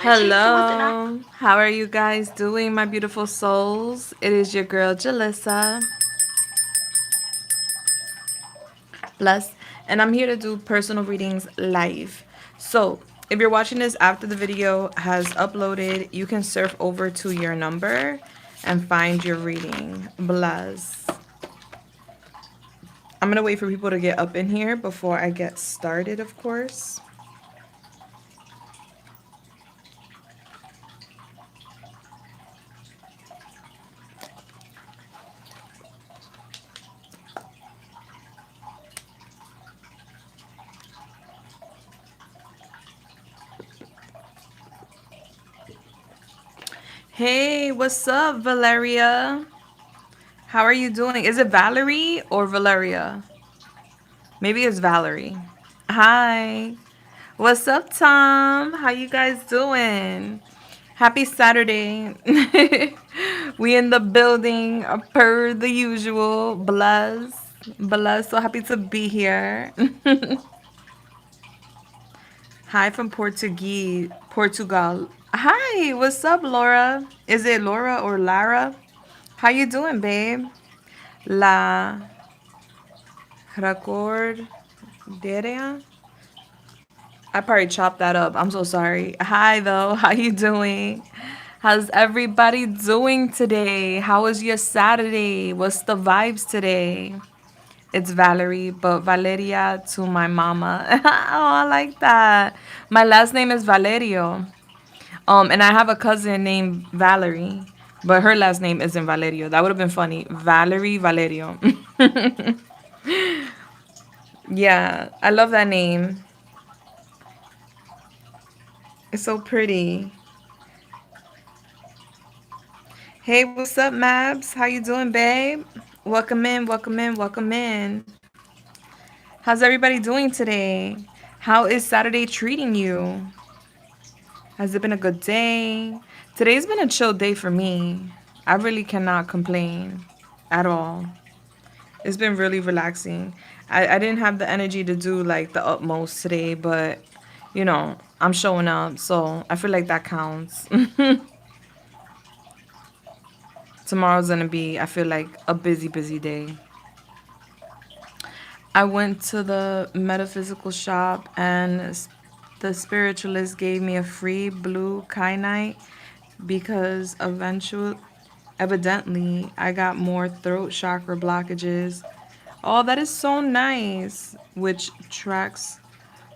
Hello, how are you guys doing, my beautiful souls? It is your girl Julissa, bless, and I'm here to do personal readings live. So, if you're watching this after the video has uploaded, you can surf over to your number and find your reading. Bless. I'm gonna wait for people to get up in here before I get started, of course. Hey, what's up, Valeria? How are you doing? Is it Valerie or Valeria? Maybe it's Valerie. Hi. What's up, Tom? How you guys doing? Happy Saturday. We in the building per the usual. Bless. Bless. So happy to be here. Hi from Portugal. Hi. What's up, Laura? Is it Laura or Lara? How you doing, babe? La Recorderia? I probably chopped that up. I'm so sorry. Hi though. How you doing? How's everybody doing today? How was your Saturday? What's the vibes today? It's Valerie, but Valeria to my mama. Oh, I like that. My last name is Valerio. And I have a cousin named Valerie, but her last name isn't Valerio. That would have been funny. Valerie Valerio. Yeah, I love that name. It's so pretty. Hey, what's up, Mabs? How you doing, babe? Welcome in, welcome in, welcome in. How's everybody doing today? How is Saturday treating you? Has it been a good day? Today's been a chill day for me. I really cannot complain at all. It's been really relaxing. I didn't have the energy to do like the utmost today, but I'm showing up, so I feel like that counts. Tomorrow's gonna be, I feel like, a busy, busy day. I went to the metaphysical shop and the spiritualist gave me a free blue kyanite because evidently I got more throat chakra blockages. Oh, that is so nice, which tracks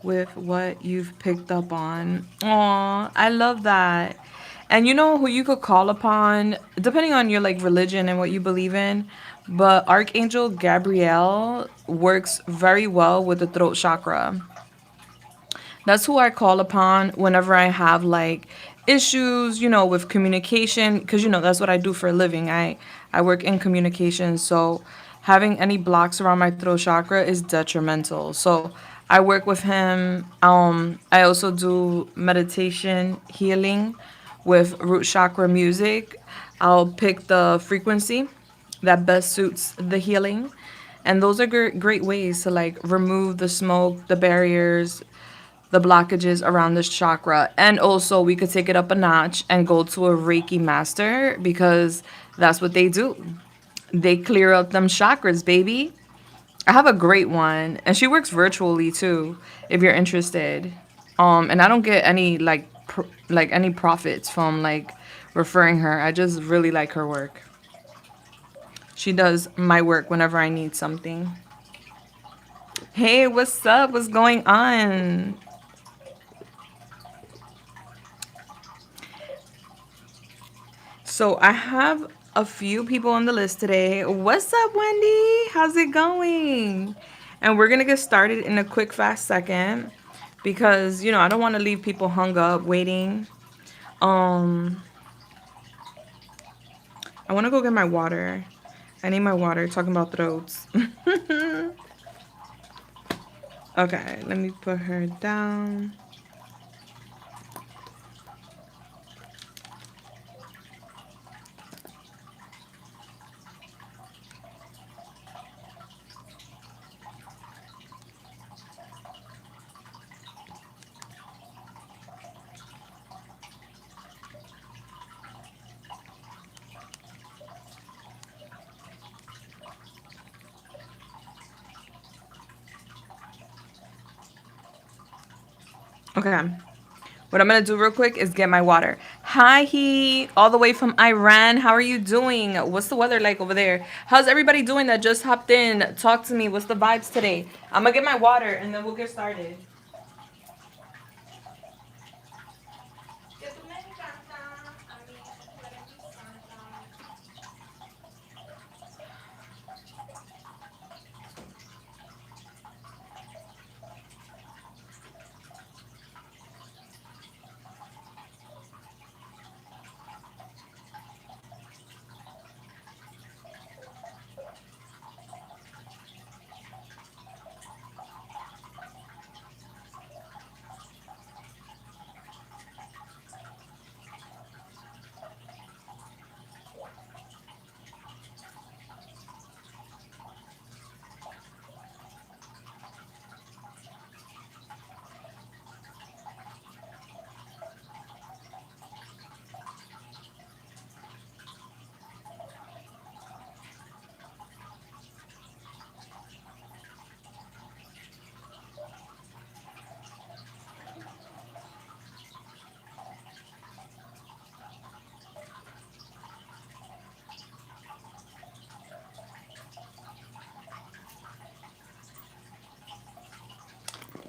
with what you've picked up on. Oh, I love that. And you know who you could call upon, depending on your like religion and what you believe in, but Archangel Gabriel works very well with the throat chakra. That's who I call upon whenever I have like issues, with communication, because that's what I do for a living. I work in communication, so having any blocks around my throat chakra is detrimental. So I work with him. I also do meditation healing with root chakra music. I'll pick the frequency that best suits the healing. And those are great ways to like remove the smoke, the barriers, the blockages around this chakra. And also, we could take it up a notch and go to a Reiki master because that's what they do. They clear up them chakras, baby. I have a great one, and she works virtually too, if you're interested. And I don't get any like any profits from like referring her. I just really like her work. She does my work whenever I need something. Hey, what's up? What's going on? So I have a few people on the list today. What's up, Wendy? How's it going? And we're gonna get started in a quick, fast second because I don't want to leave people hung up waiting. Um, I want to go get my water. I need my water. Talking about throats. Okay, let me put her down. Okay. What I'm gonna do real quick is get my water. Hi, he, all the way from Iran. How are you doing? What's the weather like over there? How's everybody doing that just hopped in? Talk to me. What's the vibes today? I'm gonna get my water and then we'll get started.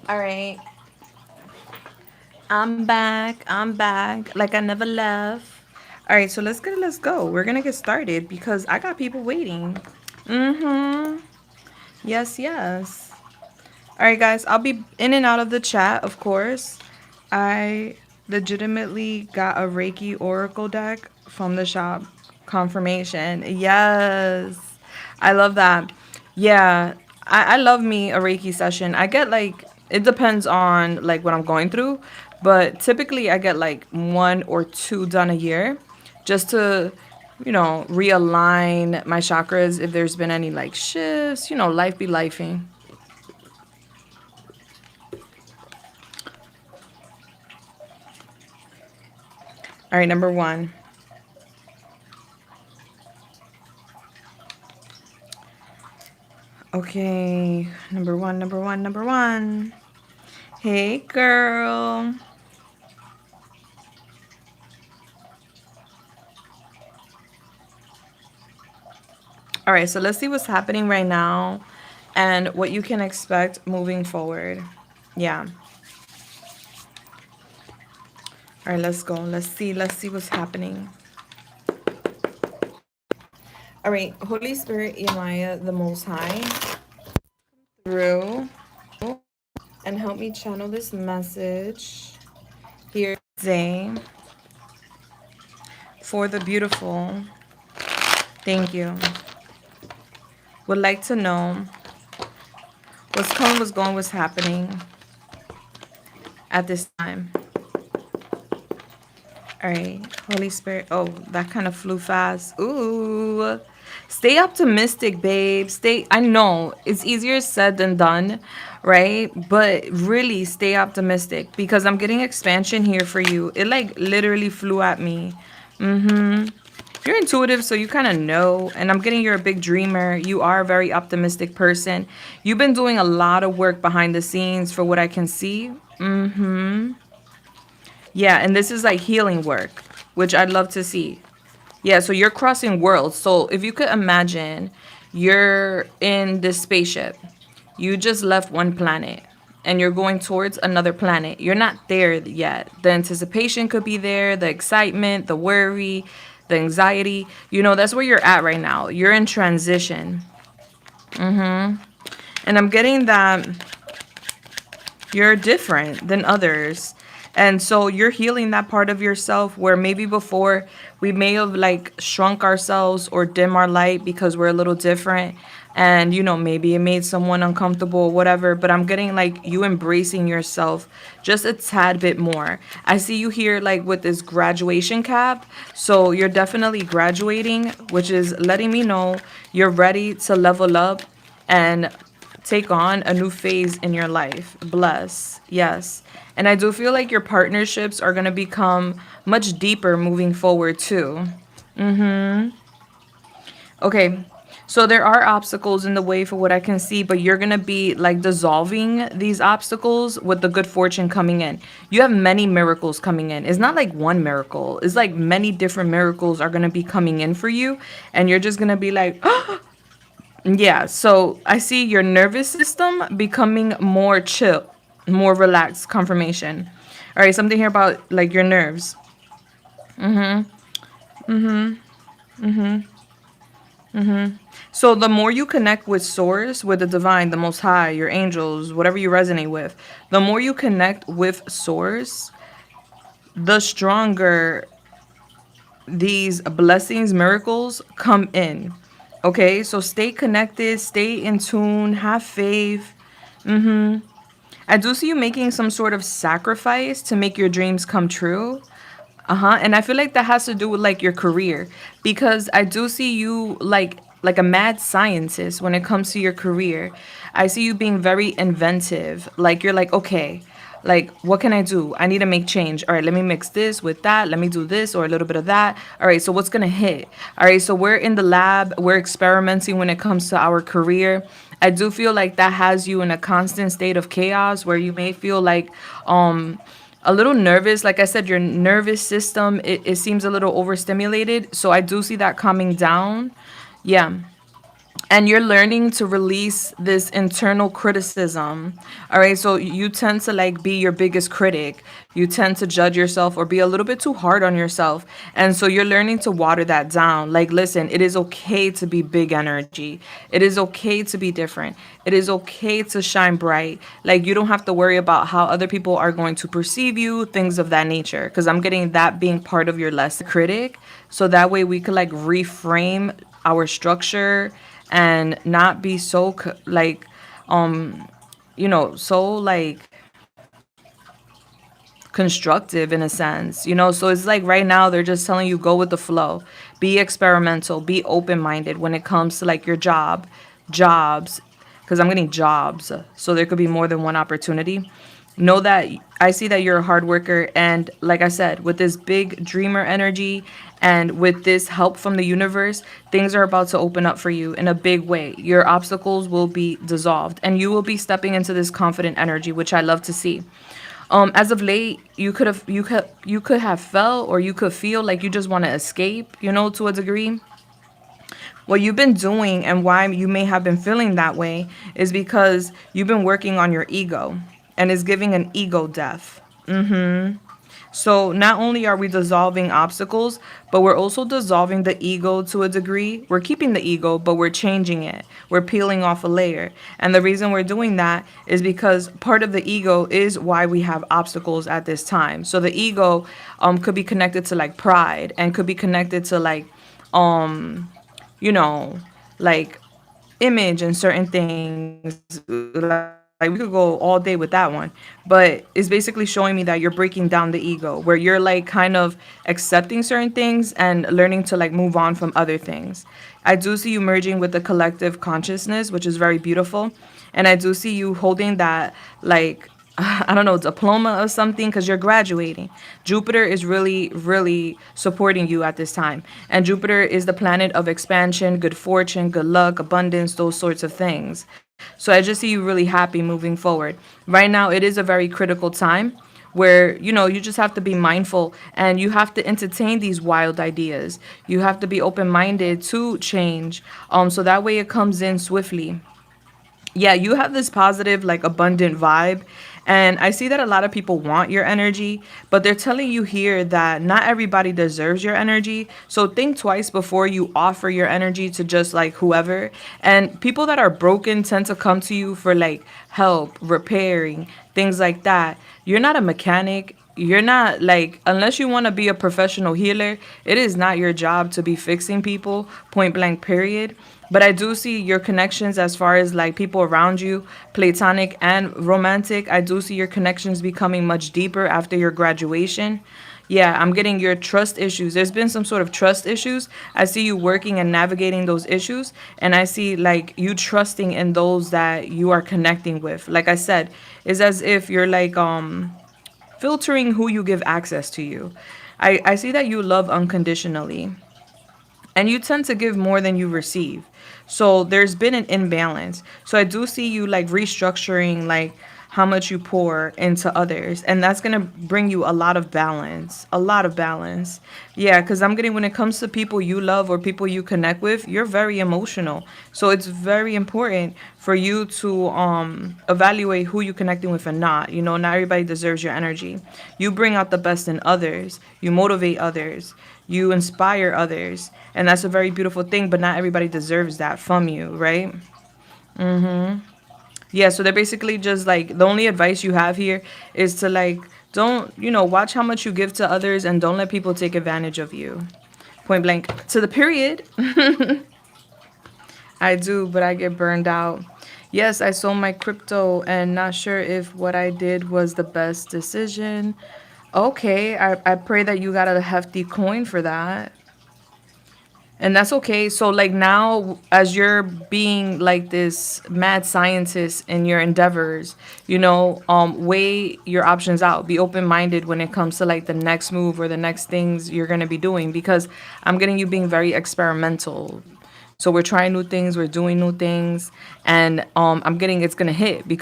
All right. I'm back. I'm back. Like I never left. All right, so let's go. We're gonna get started because I got people waiting. Mm-hmm. Yes, yes. All right, guys, I'll be in and out of the chat, of course. I legitimately got a Reiki Oracle deck from the shop. Confirmation. Yes. I love that. Yeah, I love me a Reiki session. I get like, it depends on like what I'm going through, but typically I get like one or two done a year just to, realign my chakras if there's been any like shifts, life be lifing. All right, number one. Okay, number one, number one, number one. Hey, girl. All right, so let's see what's happening right now and what you can expect moving forward. Yeah. All right, let's go. Let's see. Let's see what's happening. All right, Holy Spirit, Yamaya, the Most High, through and help me channel this message here today for the beautiful. Thank you. Would like to know what's coming, what's going, what's happening at this time. All right, Holy Spirit. Oh, that kind of flew fast. Ooh. Stay optimistic, babe. I know it's easier said than done, right? But really stay optimistic because I'm getting expansion here for you. It like literally flew at me. Mm-hmm. You're intuitive, so you kind of know. And I'm getting you're a big dreamer. You are a very optimistic person. You've been doing a lot of work behind the scenes for what I can see. Mm-hmm. Yeah, and this is like healing work, which I'd love to see. Yeah, so you're crossing worlds. So if you could imagine you're in this spaceship, you just left one planet and you're going towards another planet. You're not there yet. The anticipation could be there, the excitement, the worry, the anxiety. That's where you're at right now. You're in transition. And I'm getting that you're different than others. And so you're healing that part of yourself where maybe before we may have like shrunk ourselves or dim our light because we're a little different. And, maybe it made someone uncomfortable or whatever. But I'm getting like you embracing yourself just a tad bit more. I see you here like with this graduation cap. So you're definitely graduating, which is letting me know you're ready to level up and take on a new phase in your life. Bless. Yes. And I do feel like your partnerships are going to become much deeper moving forward too. Okay. So there are obstacles in the way for what I can see, but you're going to be like dissolving these obstacles with the good fortune coming in. You have many miracles coming in. It's not like one miracle. It's like many different miracles are going to be coming in for you, and you're just going to be like, yeah. So I see your nervous system becoming more chill, more relaxed. Confirmation. All right, something here about like your nerves. So the more you connect with source, with the divine, the most high, your angels, whatever you resonate with, the more you connect with source, the stronger these blessings, miracles come in. Okay? So stay connected, stay in tune, have faith. I do see you making some sort of sacrifice to make your dreams come true. Uh-huh. And I feel like that has to do with like your career because I do see you like a mad scientist when it comes to your career. I see you being very inventive. Like you're like, okay, like what can I do? I need to make change. All right, let me mix this with that. Let me do this or a little bit of that. All right, so what's going to hit? All right, so we're in the lab, we're experimenting when it comes to our career. I do feel like that has you in a constant state of chaos where you may feel like a little nervous. Like I said, your nervous system, it seems a little overstimulated. So I do see that coming down. Yeah. And you're learning to release this internal criticism. All right, so you tend to like be your biggest critic. You tend to judge yourself or be a little bit too hard on yourself, and so you're learning to water that down. Like, listen, it is okay to be big energy. It is okay to be different. It is okay to shine bright. Like, you don't have to worry about how other people are going to perceive you, things of that nature, because I'm getting that being part of your lesson critic, so that way we could like reframe our structure and not be so so like constructive in a sense, so it's like right now they're just telling you go with the flow, be experimental, be open-minded when it comes to like your jobs, because I'm getting jobs, so there could be more than one opportunity. Know that I see that you're a hard worker, and like I said, with this big dreamer energy and with this help from the universe, things are about to open up for you in a big way. Your obstacles will be dissolved and you will be stepping into this confident energy, which I love to see. As of late, you could have felt or you could feel like you just want to escape, to a degree. What you've been doing and why you may have been feeling that way is because you've been working on your ego and is giving an ego death. So not only are we dissolving obstacles, but we're also dissolving the ego to a degree. We're keeping the ego, but we're changing it. We're peeling off a layer. And the reason we're doing that is because part of the ego is why we have obstacles at this time. So the ego could be connected to like pride and could be connected to like you know, like image and certain things. Like we could go all day with that one, but it's basically showing me that you're breaking down the ego, where you're like kind of accepting certain things and learning to like move on from other things. I do see you merging with the collective consciousness, which is very beautiful, and I do see you holding that like I don't know, diploma or something because you're graduating. Jupiter is really, really supporting you at this time. And Jupiter is the planet of expansion, good fortune, good luck, abundance, those sorts of things. So I just see you really happy moving forward. Right now, it is a very critical time where, you just have to be mindful and you have to entertain these wild ideas. You have to be open minded to change. So that way it comes in swiftly. Yeah, you have this positive, like abundant vibe. And I see that a lot of people want your energy, but they're telling you here that not everybody deserves your energy. So think twice before you offer your energy to just like whoever. And people that are broken tend to come to you for like help, repairing, things like that. You're not a mechanic. You're not like, unless you want to be a professional healer, it is not your job to be fixing people, point blank, period. But I do see your connections as far as like people around you, platonic and romantic. I do see your connections becoming much deeper after your graduation. Yeah, I'm getting your trust issues. There's been some sort of trust issues. I see you working and navigating those issues. And I see like you trusting in those that you are connecting with. Like I said, it's as if you're like, filtering who you give access to you. I see that you love unconditionally and you tend to give more than you receive. So there's been an imbalance. So I do see you like restructuring like how much you pour into others, and that's going to bring you a lot of balance. A lot of balance. Yeah, cuz I'm getting when it comes to people you love or people you connect with, you're very emotional. So it's very important for you to evaluate who you connecting with and not. You know, not everybody deserves your energy. You bring out the best in others. You motivate others. You inspire others. And that's a very beautiful thing, but not everybody deserves that from you, right? Yeah, so they're basically just like the only advice you have here is to like don't, watch how much you give to others and don't let people take advantage of you. Point blank to the period. I do, but I get burned out. Yes, I sold my crypto and not sure if what I did was the best decision. Okay, I pray that you got a hefty coin for that. And that's okay. So like now as you're being like this mad scientist in your endeavors, weigh your options out. Be open-minded when it comes to like the next move or the next things you're going to be doing because I'm getting you being very experimental. So we're trying new things, we're doing new things, and I'm getting it's going to hit because